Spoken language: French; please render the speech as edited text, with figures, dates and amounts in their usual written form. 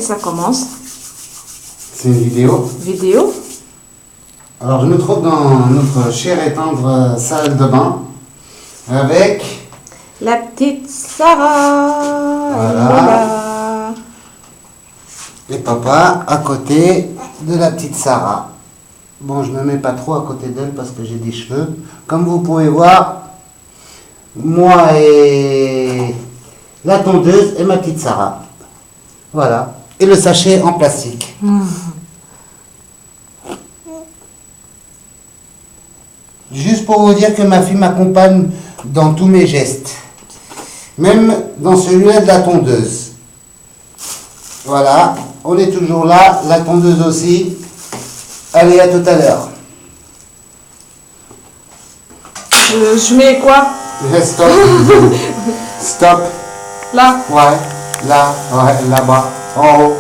Et ça commence. C'est une vidéo. Vidéo. Alors je me trouve dans notre chère et tendre salle de bain avec La petite Sarah. Voilà. Elle est là. et papa à côté de la petite Sarah. Bon, je me mets pas trop à côté d'elle parce que j'ai des cheveux. Comme vous pouvez voir, moi et la tondeuse et ma petite Sarah. Voilà. Et le sachet en plastique. Juste pour vous dire que ma fille m'accompagne dans tous mes gestes. Même dans celui-là de la tondeuse. Voilà. On est toujours là. La tondeuse aussi. Allez, à tout à l'heure. Je mets quoi? Stop. Stop. Là. Ouais. Là. Ouais. Là-bas. En haut.